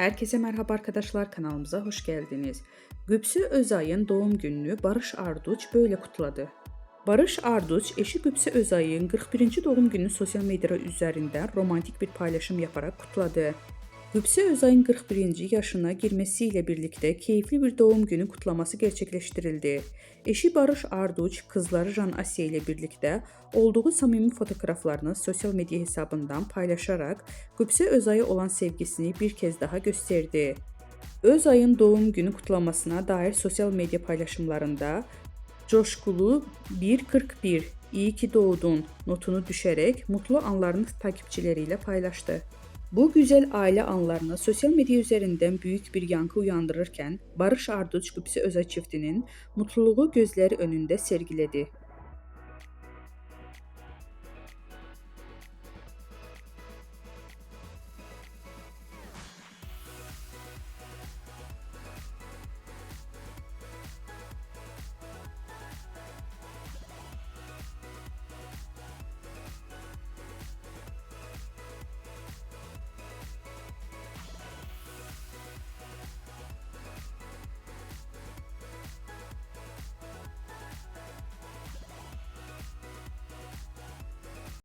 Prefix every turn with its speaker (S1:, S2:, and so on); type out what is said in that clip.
S1: Herkese merhaba arkadaşlar, kanalımıza hoş geldiniz. Güpsü Özay'ın doğum gününü Barış Arduç böyle kutladı. Barış Arduç eşi Güpsü Özay'ın 41. doğum gününü sosyal medya üzerinden romantik bir paylaşım yaparak kutladı. Güpsü Özay'ın 41. yaşına girmesiyle birlikte keyifli bir doğum günü kutlaması gerçekleştirildi. Eşi Barış Arduç, kızları Jan Asya ile birlikte olduğu samimi fotoğraflarını sosyal medya hesabından paylaşarak Güpsü Özay'a olan sevgisini bir kez daha gösterdi. Özay'ın doğum günü kutlamasına dair sosyal medya paylaşımlarında coşkulu 1.41 iyi ki doğdun notunu düşerek mutlu anlarını takipçileriyle paylaştı. Bu güzel aile anlarını sosyal medya üzerinden büyük bir yankı uyandırırken Barış Arduç Güpsü Özay çiftinin mutluluğu gözleri önünde sergiledi.